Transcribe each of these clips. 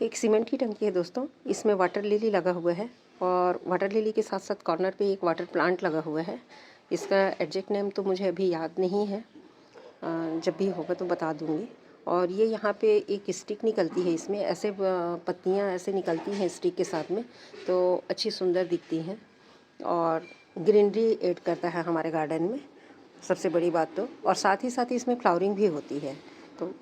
एक सीमेंट की टंकी है दोस्तों, इसमें वाटर लिली लगा हुआ है और वाटर लिली के साथ साथ कॉर्नर पे एक वाटर प्लांट लगा हुआ है। इसका एग्जैक्ट नेम तो मुझे अभी याद नहीं है, जब भी होगा तो बता दूंगी। और ये यहाँ पे एक स्टिक निकलती है, इसमें ऐसे पत्तियाँ ऐसे निकलती हैं स्टिक के साथ में, तो अच्छी सुंदर दिखती हैं और ग्रीनरी ऐड करता है हमारे गार्डन में, सबसे बड़ी बात तो। और साथ ही इसमें फ्लावरिंग भी होती है। तो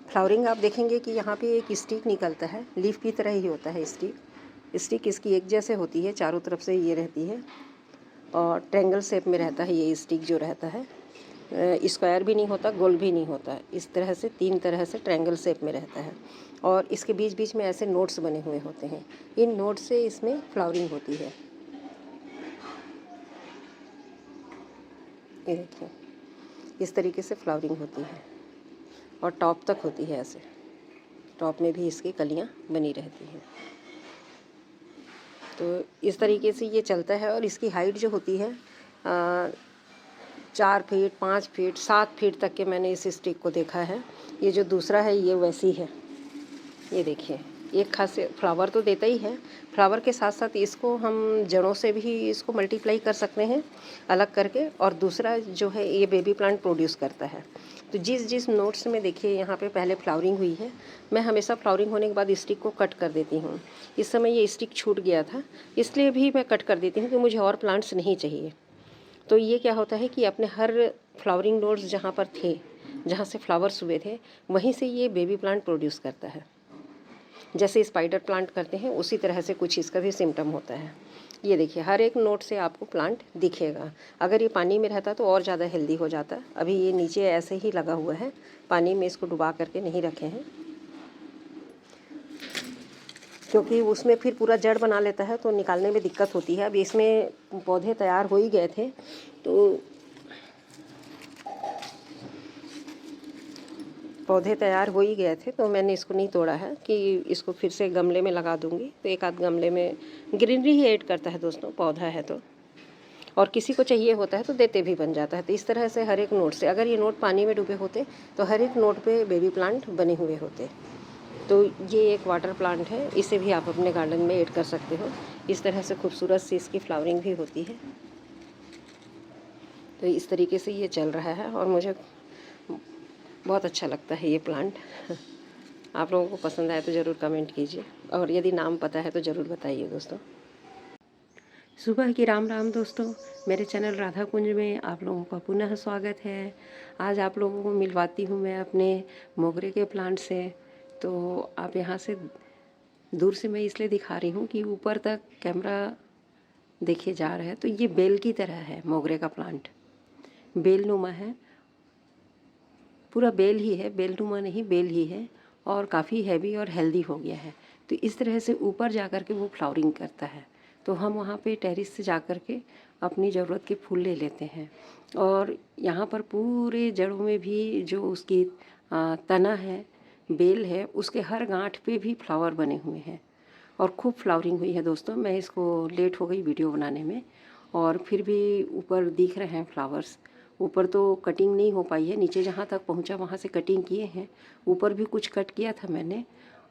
फ्लावरिंग आप देखेंगे कि यहाँ पे एक स्टिक निकलता है, लीफ की तरह ही होता है स्टिक इसकी एक जैसे होती है, चारों तरफ से ये रहती है और ट्रायंगल शेप में रहता है ये स्टिक जो रहता है। स्क्वायर भी नहीं होता, गोल भी नहीं होता, इस तरह से 3 तरह से ट्रायंगल शेप में रहता है और इसके बीच बीच में ऐसे नोट्स बने हुए होते हैं। इन नोट्स से इसमें फ्लावरिंग होती है। ये देखिए, इस तरीके से फ्लावरिंग होती है और टॉप तक होती है, ऐसे टॉप में भी इसकी कलियां बनी रहती हैं। तो इस तरीके से ये चलता है और इसकी हाइट जो होती है 4 फीट 5 फीट 7 फीट तक के मैंने इस स्टिक को देखा है। ये जो दूसरा है ये वैसी है। ये देखिए, एक खास फ्लावर तो देता ही है, फ्लावर के साथ साथ इसको हम जड़ों से भी इसको मल्टीप्लाई कर सकते हैं अलग करके। और दूसरा जो है ये बेबी प्लांट प्रोड्यूस करता है। तो जिस नोट्स में देखिए यहाँ पे पहले फ्लावरिंग हुई है, मैं हमेशा फ्लावरिंग होने के बाद स्टिक को कट कर देती हूँ। इस समय ये स्टिक छूट गया था, इसलिए भी मैं कट कर देती हूँ कि मुझे और प्लांट्स नहीं चाहिए। तो ये क्या होता है कि अपने हर फ्लावरिंग नोट्स जहाँ पर थे, जहाँ से फ्लावर्स हुए थे, वहीं से ये बेबी प्लांट प्रोड्यूस करता है। जैसे स्पाइडर प्लांट करते हैं उसी तरह से कुछ इसका भी सिम्टम होता है। ये देखिए, हर एक नोट से आपको प्लांट दिखेगा। अगर ये पानी में रहता तो और ज़्यादा हेल्दी हो जाता। अभी ये नीचे ऐसे ही लगा हुआ है, पानी में इसको डुबा करके नहीं रखे हैं, क्योंकि उसमें फिर पूरा जड़ बना लेता है तो निकालने में दिक्कत होती है। अभी इसमें पौधे तैयार हो ही गए थे, तो पौधे तैयार हो ही गए थे, तो मैंने इसको नहीं तोड़ा है कि इसको फिर से गमले में लगा दूंगी। तो एक आध गमले में ग्रीनरी ही ऐड करता है दोस्तों, पौधा है तो। और किसी को चाहिए होता है तो देते भी बन जाता है। तो इस तरह से हर एक नोट से, अगर ये नोट पानी में डूबे होते तो हर एक नोट पे बेबी प्लांट बने हुए होते। तो ये एक वाटर प्लांट है, इसे भी आप अपने गार्डन में ऐड कर सकते हो। इस तरह से खूबसूरत सी इसकी फ्लावरिंग भी होती है। तो इस तरीके से ये चल रहा है और मुझे बहुत अच्छा लगता है ये प्लांट। आप लोगों को पसंद आए तो ज़रूर कमेंट कीजिए और यदि नाम पता है तो ज़रूर बताइए दोस्तों। सुबह की राम राम दोस्तों, मेरे चैनल राधा कुंज में आप लोगों का पुनः स्वागत है। आज आप लोगों को मिलवाती हूँ मैं अपने मोगरे के प्लांट से। तो आप यहाँ से दूर से मैं इसलिए दिखा रही हूँ कि ऊपर तक कैमरा देखे जा रहा है। तो ये बेल की तरह है, मोगरे का प्लांट बेल नुमा है, पूरा बेल ही है, बेल नुमा नहीं बेल ही है और काफ़ी हैवी और हेल्दी हो गया है। तो इस तरह से ऊपर जा कर के वो फ्लावरिंग करता है। तो हम वहाँ पे टेरिस से जा कर के अपनी ज़रूरत के फूल ले लेते हैं। और यहाँ पर पूरे जड़ों में भी जो उसकी तना है, बेल है, उसके हर गांठ पे भी फ्लावर बने हुए हैं और खूब फ्लावरिंग हुई है दोस्तों। मैं इसको लेट हो गई वीडियो बनाने में और फिर भी ऊपर दिख रहे हैं फ्लावर्स। ऊपर तो कटिंग नहीं हो पाई है, नीचे जहाँ तक पहुँचा वहाँ से कटिंग किए हैं। ऊपर भी कुछ कट किया था मैंने।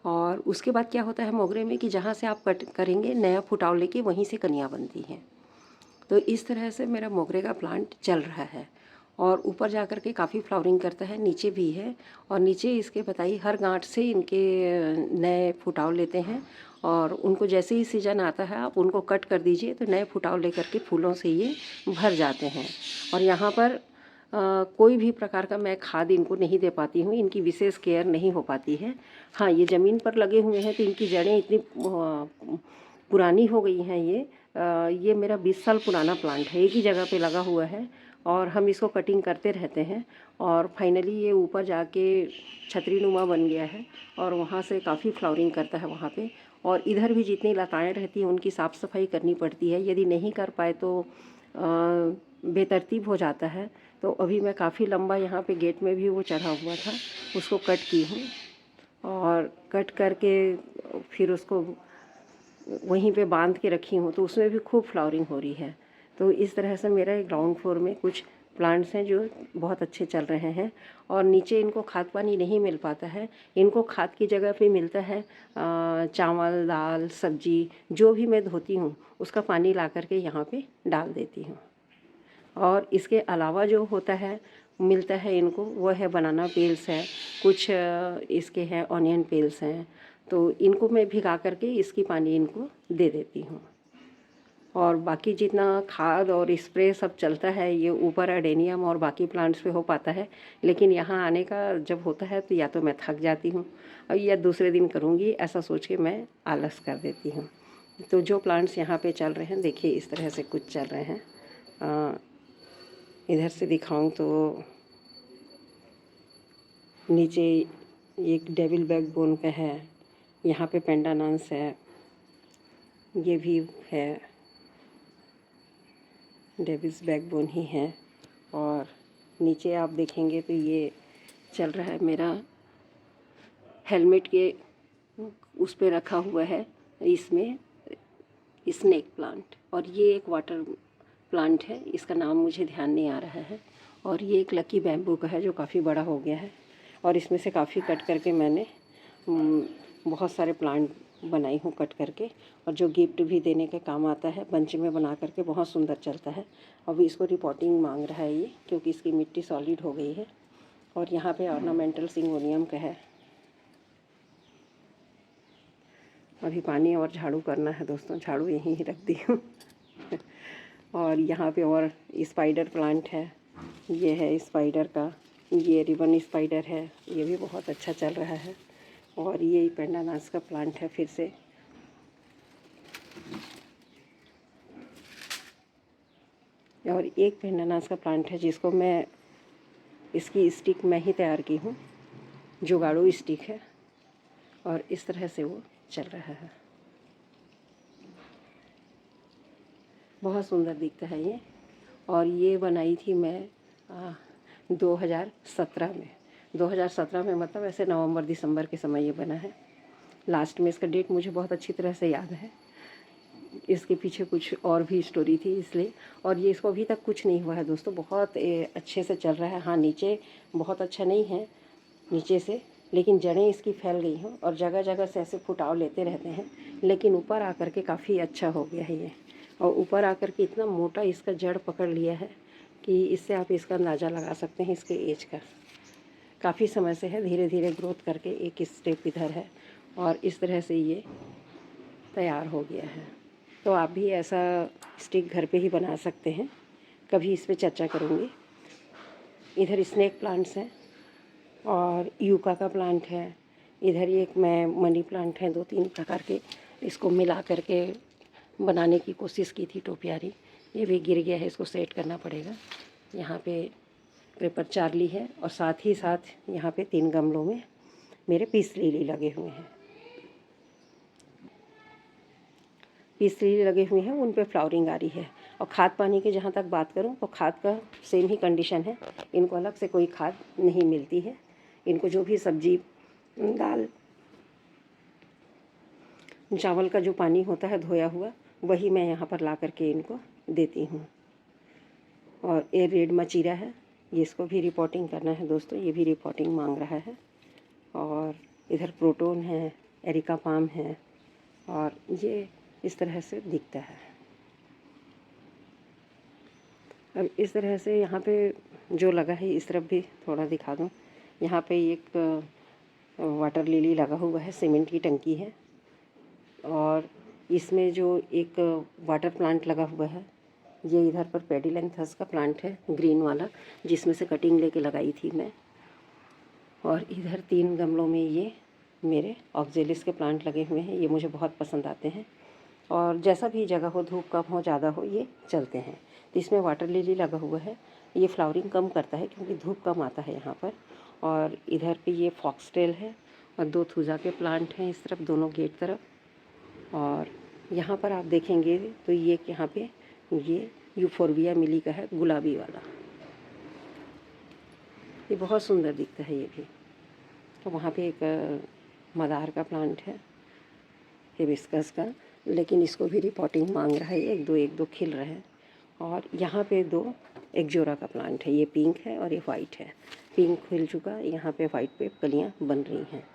और उसके बाद क्या होता है मोगरे में कि जहाँ से आप कट करेंगे नया फुटाव लेके वहीं से कलियाँ बनती हैं। तो इस तरह से मेरा मोगरे का प्लांट चल रहा है और ऊपर जा कर के काफ़ी फ्लावरिंग करता है, नीचे भी है। और नीचे इसके बताइए हर गांठ से इनके नए फुटाव लेते हैं और उनको जैसे ही सीजन आता है आप उनको कट कर दीजिए तो नए फुटाव लेकर के फूलों से ये भर जाते हैं। और यहाँ पर कोई भी प्रकार का मैं खाद इनको नहीं दे पाती हूँ, इनकी विशेष केयर नहीं हो पाती है। हाँ, ये ज़मीन पर लगे हुए हैं तो इनकी जड़ें इतनी पुरानी हो गई हैं। ये मेरा 20 साल पुराना प्लांट है, एक ही जगह पे लगा हुआ है और हम इसको कटिंग करते रहते हैं और फाइनली ये ऊपर जाके छतरी नुमा बन गया है और वहाँ से काफ़ी फ्लावरिंग करता है वहाँ पे। और इधर भी जितनी लताएँ रहती हैं उनकी साफ़ सफाई करनी पड़ती है, यदि नहीं कर पाए तो बेतरतीब हो जाता है। तो अभी मैं काफ़ी लंबा यहाँ पे गेट में भी वो चढ़ा हुआ था, उसको कट की हूँ और कट करके फिर उसको वहीं पे बांध के रखी हूँ। तो उसमें भी खूब फ्लावरिंग हो रही है। तो इस तरह से मेरा ग्राउंड फ्लोर में कुछ प्लांट्स हैं जो बहुत अच्छे चल रहे हैं। और नीचे इनको खाद पानी नहीं मिल पाता है, इनको खाद की जगह पे मिलता है चावल, दाल, सब्जी जो भी मैं धोती हूँ उसका पानी ला करके यहाँ पे डाल देती हूँ। और इसके अलावा जो होता है मिलता है इनको, वो है बनाना पील्स है, कुछ इसके हैं ऑनियन पील्स हैं, तो इनको मैं भिगा करके इसकी पानी इनको दे देती हूँ। और बाकी जितना खाद और स्प्रे सब चलता है ये ऊपर एडेनियम और बाकी प्लांट्स पे हो पाता है, लेकिन यहाँ आने का जब होता है तो या तो मैं थक जाती हूँ और या दूसरे दिन करूँगी ऐसा सोच के मैं आलस कर देती हूँ। तो जो प्लांट्स यहाँ पे चल रहे हैं देखिए इस तरह से कुछ चल रहे हैं। इधर से दिखाऊं तो नीचे एक डेविल बैकबोन का है, यहाँ पे पेंडानांस है, ये भी है डेविल्स बैकबोन ही है। और नीचे आप देखेंगे तो ये चल रहा है मेरा हेलमेट के उस पे रखा हुआ है इसमें स्नेक प्लांट, और ये एक वाटर प्लांट है, इसका नाम मुझे ध्यान नहीं आ रहा है। और ये एक लकी बैम्बू का है जो काफ़ी बड़ा हो गया है, और इसमें से काफ़ी कट करके मैंने बहुत सारे प्लांट बनाई हूँ कट करके, और जो गिफ्ट भी देने के काम आता है, बंच में बना करके बहुत सुंदर चलता है। अभी इसको रिपोर्टिंग मांग रहा है ये, क्योंकि इसकी मिट्टी सॉलिड हो गई है। और यहाँ पे ऑर्नामेंटल सिंगोनियम का है। अभी पानी और झाड़ू करना है दोस्तों, झाड़ू यहीं ही रख दी हूँ। और यहाँ पे और स्पाइडर प्लांट है, ये है स्पाइडर का, ये रिबन स्पाइडर है, ये भी बहुत अच्छा चल रहा है। और ये पेंडानास का प्लांट है फिर से, और एक पेंडानास का प्लांट है जिसको मैं इसकी स्टिक मैं ही तैयार की हूँ, जुगाड़ू स्टिक है, और इस तरह से वो चल रहा है। बहुत सुंदर दिखता है ये। और ये बनाई थी मैं 2017 में। 2017 में मतलब ऐसे नवंबर दिसंबर के समय ये बना है। लास्ट में इसका डेट मुझे बहुत अच्छी तरह से याद है, इसके पीछे कुछ और भी स्टोरी थी इसलिए। और ये इसको अभी तक कुछ नहीं हुआ है दोस्तों, बहुत अच्छे से चल रहा है। हाँ, नीचे बहुत अच्छा नहीं है नीचे से, लेकिन जड़ें इसकी फैल गई हैं और जगह जगह से ऐसे फुटाव लेते रहते हैं, लेकिन ऊपर आकर के काफ़ी अच्छा हो गया है ये। और ऊपर आकर के इतना मोटा इसका जड़ पकड़ लिया है कि इससे आप इसका अंदाज़ा लगा सकते हैं इसके एज का। काफ़ी समय से है, धीरे धीरे ग्रोथ करके एक स्टेप इधर है, और इस तरह से ये तैयार हो गया है। तो आप भी ऐसा स्टिक घर पे ही बना सकते हैं, कभी इस पे चर्चा करूँगी। इधर स्नेक प्लांट्स हैं और यूका का प्लांट है। इधर एक मैं मनी प्लांट है, 2-3 प्रकार के, इसको मिला करके बनाने की कोशिश की थी टोपियारी, ये भी गिर गया है, इसको सेट करना पड़ेगा। यहाँ पे क्रेपर चार्ली है, और साथ ही साथ यहाँ पे 3 गमलों में मेरे पीस लिली लगे हुए हैं। पीस लिली लगे हुए हैं, उन पे फ्लावरिंग आ रही है। और खाद पानी की जहाँ तक बात करूँ तो खाद का सेम ही कंडीशन है, इनको अलग से कोई खाद नहीं मिलती है। इनको जो भी सब्जी, दाल, चावल का जो पानी होता है धोया हुआ, वही मैं यहाँ पर ला करके इनको देती हूँ। और ये रेड मचीरा है, ये इसको भी रिपोर्टिंग करना है दोस्तों, ये भी रिपोर्टिंग मांग रहा है। और इधर प्रोटोन है, एरिका पाम है, और ये इस तरह से दिखता है। अब इस तरह से यहाँ पे जो लगा है, इस तरफ भी थोड़ा दिखा दूँ। यहाँ पे एक वाटर लिली लगा हुआ है, सीमेंट की टंकी है, और इसमें जो एक वाटर प्लांट लगा हुआ है, ये इधर पर पेडिलेंथस का प्लांट है, ग्रीन वाला, जिसमें से कटिंग लेके लगाई थी मैं। और इधर 3 गमलों में ये मेरे ऑक्जेलिस के प्लांट लगे हुए हैं, ये मुझे बहुत पसंद आते हैं। और जैसा भी जगह हो, धूप कम हो ज़्यादा हो, ये चलते हैं। तो इसमें वाटर लिली लगा हुआ है, ये फ्लावरिंग कम करता है क्योंकि धूप कम आता है यहाँ पर। और इधर पे ये फॉक्सटेल है, और 2 थूजा के प्लांट हैं इस तरफ, दोनों गेट तरफ। और यहाँ पर आप देखेंगे तो ये यहाँ पे ये यूफोरबिया मिली का है, गुलाबी वाला, ये बहुत सुंदर दिखता है ये भी। तो वहाँ पे एक मदार का प्लांट है, हिबिस्कस का, लेकिन इसको भी रिपोर्टिंग मांग रहा है, एक दो खिल रहे हैं। और यहाँ पे 2 एक जोरा का प्लांट है। ये पिंक है और ये वाइट है। पिंक खिल चुका, यहाँ पे वाइट पे कलियाँ बन रही हैं।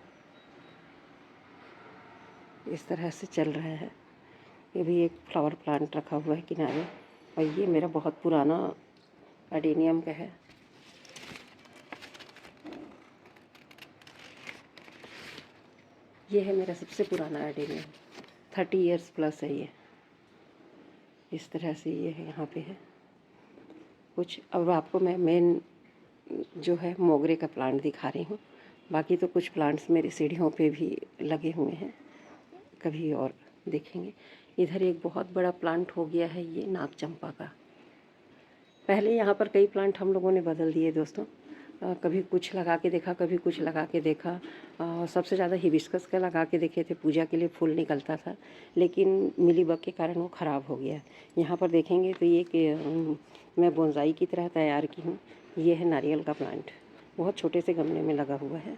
इस तरह से चल रहा है। ये भी एक फ्लावर प्लांट रखा हुआ है किनारे, और ये मेरा बहुत पुराना अडेनियम का है। ये है मेरा सबसे पुराना अडेनियम, 30 इयर्स प्लस है ये। इस तरह से ये है, यहाँ पे है कुछ। अब आपको मैं मेन जो है मोगरे का प्लांट दिखा रही हूँ। बाकी तो कुछ प्लांट्स मेरी सीढ़ियों पे भी लगे हुए हैं, कभी और देखेंगे। इधर एक बहुत बड़ा प्लांट हो गया है, ये नाग चंपा का। पहले यहाँ पर कई प्लांट हम लोगों ने बदल दिए दोस्तों। कभी कुछ लगा के देखा, कभी कुछ लगा के देखा। सबसे ज़्यादा हिबिस्कस का लगा के देखे थे, पूजा के लिए फूल निकलता था, लेकिन मिलीबग के कारण वो ख़राब हो गया। यहाँ पर देखेंगे तो ये कि मैं बोनसाई की तरह तैयार की हूँ। ये है नारियल का प्लांट, बहुत छोटे से गमले में लगा हुआ है।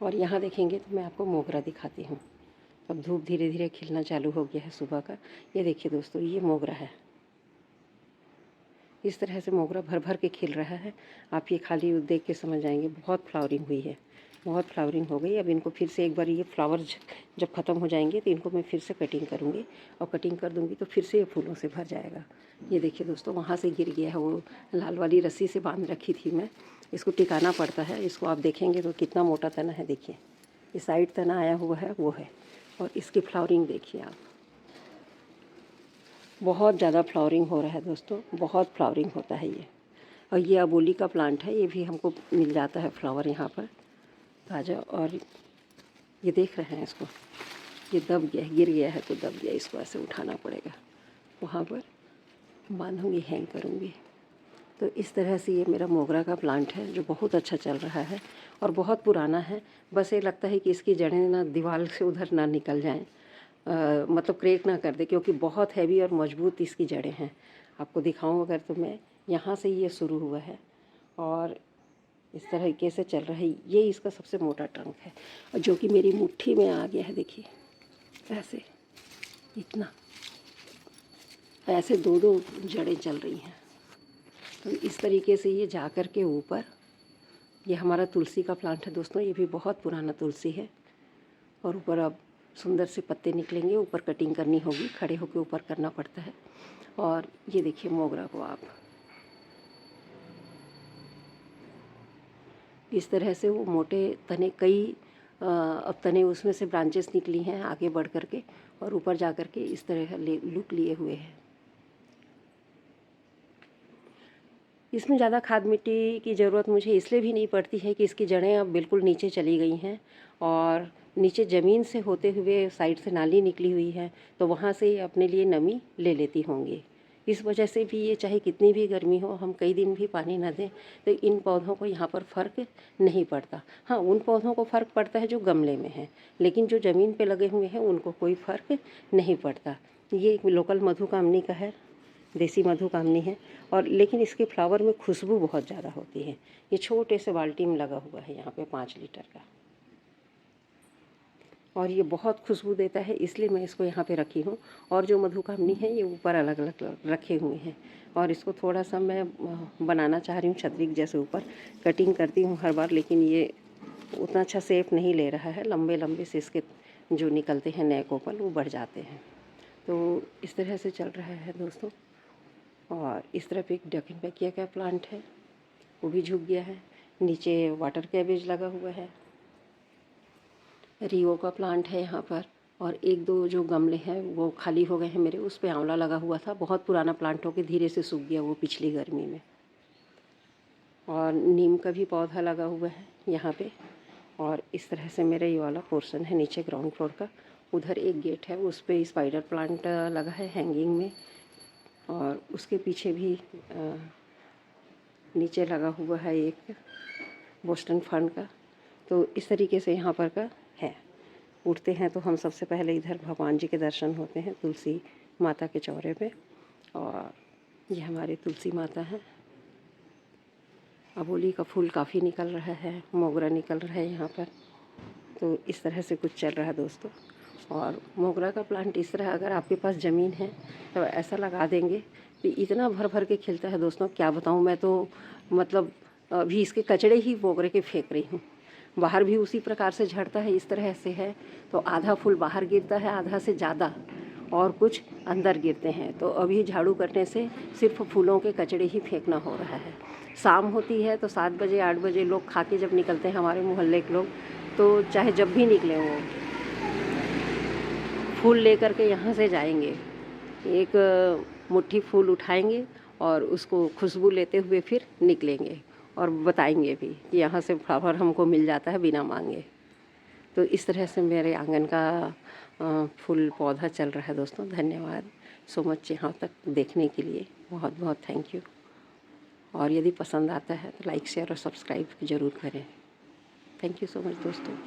और यहाँ देखेंगे तो मैं आपको मोगरा दिखाती हूँ। अब धूप धीरे धीरे खिलना चालू हो गया है सुबह का। ये देखिए दोस्तों, ये मोगरा है। इस तरह से मोगरा भर भर के खिल रहा है। आप ये खाली देख के समझ जाएंगे, बहुत फ्लावरिंग हुई है, बहुत फ्लावरिंग हो गई। अब इनको फिर से एक बार ये फ्लावर्स जब ख़त्म हो जाएंगे तो इनको मैं फिर से कटिंग करूँगी, और कटिंग कर दूँगी तो फिर से ये फूलों से भर जाएगा। ये देखिए दोस्तों, वहाँ से गिर गया है, वो लाल वाली रस्सी से बांध रखी थी मैं। इसको टिकाना पड़ता है। इसको आप देखेंगे तो कितना मोटा तना है, देखिए इस साइड तना आया हुआ है वो है। और इसकी फ्लावरिंग देखिए आप, बहुत ज़्यादा फ्लावरिंग हो रहा है दोस्तों, बहुत फ्लावरिंग होता है ये। और ये अबोली का प्लांट है, ये भी हमको मिल जाता है फ्लावर यहाँ पर ताज़ा। और ये देख रहे हैं इसको, ये दब गया है, गिर गया है तो दब गया, इसको ऐसे उठाना पड़ेगा, वहाँ पर बांधूँगी, हैंग करूँगी। तो इस तरह से ये मेरा मोगरा का प्लांट है जो बहुत अच्छा चल रहा है और बहुत पुराना है। बस ये लगता है कि इसकी जड़ें ना दीवार से उधर ना निकल जाएं, मतलब क्रेक ना कर दे, क्योंकि बहुत हैवी और मजबूत इसकी जड़ें हैं। आपको दिखाऊं अगर तो मैं, यहाँ से ये शुरू हुआ है और इस तरीके से चल रहा है। ये इसका सबसे मोटा ट्रंक है, और जो कि मेरी मुट्ठी में आ गया है। देखिए ऐसे, इतना ऐसे दो दो जड़ें चल रही हैं। तो इस तरीके से ये जा कर के ऊपर, ये हमारा तुलसी का प्लांट है दोस्तों, ये भी बहुत पुराना तुलसी है। और ऊपर अब सुंदर से पत्ते निकलेंगे, ऊपर कटिंग करनी होगी, खड़े होकर ऊपर करना पड़ता है। और ये देखिए मोगरा को आप, इस तरह से वो मोटे तने, कई अब तने उसमें से ब्रांचेस निकली हैं आगे बढ़ कर के, और ऊपर जा कर के इस तरह लुक लिए हुए हैं। इसमें ज़्यादा खाद मिट्टी की ज़रूरत मुझे इसलिए भी नहीं पड़ती है कि इसकी जड़ें अब बिल्कुल नीचे चली गई हैं, और नीचे ज़मीन से होते हुए साइड से नाली निकली हुई है, तो वहाँ से ये अपने लिए नमी ले लेती होंगी। इस वजह से भी ये चाहे कितनी भी गर्मी हो, हम कई दिन भी पानी ना दें, तो इन पौधों को यहाँ पर फ़र्क नहीं पड़ता। हाँ, उन पौधों को फ़र्क पड़ता है जो गमले में हैं, लेकिन जो ज़मीन पे लगे हुए हैं उनको कोई फ़र्क नहीं पड़ता। ये एक लोकल मधुकामनी का है, देसी मधुकामनी है, और लेकिन इसके फ्लावर में खुशबू बहुत ज़्यादा होती है। ये छोटे से बाल्टी में लगा हुआ है यहाँ पे 5 लीटर का, और ये बहुत खुशबू देता है, इसलिए मैं इसको यहाँ पे रखी हूँ। और जो मधुकामनी है ये ऊपर अलग अलग रखे हुए हैं, और इसको थोड़ा सा मैं बनाना चाह रही हूँ छतरी जैसे, ऊपर कटिंग करती हूँ हर बार, लेकिन ये उतना अच्छा शेप नहीं ले रहा है। लंबे लंबे से इसके जो निकलते हैं नए कोपल वो बढ़ जाते हैं। तो इस तरह से चल रहा है दोस्तों। और इस तरफ एक डकिनबैकिया का प्लांट है, वो भी झुक गया है। नीचे वाटर कैबेज लगा हुआ है, रियो का प्लांट है यहाँ पर, और एक दो जो गमले हैं वो खाली हो गए हैं मेरे, उस पे आंवला लगा हुआ था। बहुत पुराना प्लांट होकर धीरे से सूख गया वो पिछली गर्मी में। और नीम का भी पौधा लगा हुआ है यहाँ पे। और इस तरह से मेरा ये वाला पोर्शन है नीचे ग्राउंड फ्लोर का। उधर एक गेट है, उस पर स्पाइडर प्लांट लगा है हैंगिंग में, और उसके पीछे भी नीचे लगा हुआ है एक बोस्टन फर्न का। तो इस तरीके से यहाँ पर का है। उठते हैं तो हम सबसे पहले इधर भगवान जी के दर्शन होते हैं तुलसी माता के चौरे पे, और ये हमारी तुलसी माता है। अबोली का फूल काफ़ी निकल रहा है, मोगरा निकल रहा है यहाँ पर। तो इस तरह से कुछ चल रहा है दोस्तों। और मोगरा का प्लांट इस तरह, अगर आपके पास ज़मीन है तो ऐसा लगा देंगे तो इतना भर भर के खिलता है दोस्तों, क्या बताऊँ मैं। तो मतलब अभी इसके कचड़े ही बोगरे के फेंक रही हूँ। बाहर भी उसी प्रकार से झड़ता है, इस तरह से है। तो आधा फूल बाहर गिरता है, आधा से ज़्यादा, और कुछ अंदर गिरते हैं। तो अभी झाड़ू करने से सिर्फ फूलों के कचड़े ही फेंकना हो रहा है। शाम होती है तो 7 बजे 8 बजे लोग खा के जब निकलते हैं, हमारे मोहल्ले के लोग, तो चाहे जब भी निकले वो फूल लेकर के यहाँ से जाएंगे, एक मुट्ठी फूल उठाएंगे और उसको खुशबू लेते हुए फिर निकलेंगे और बताएंगे भी कि यहाँ से फ्लावर हमको मिल जाता है बिना मांगे। तो इस तरह से मेरे आंगन का फूल पौधा चल रहा है दोस्तों। धन्यवाद सो मच यहाँ तक देखने के लिए, बहुत बहुत थैंक यू। और यदि पसंद आता है तो लाइक शेयर और सब्सक्राइब ज़रूर करें। थैंक यू सो मच दोस्तों।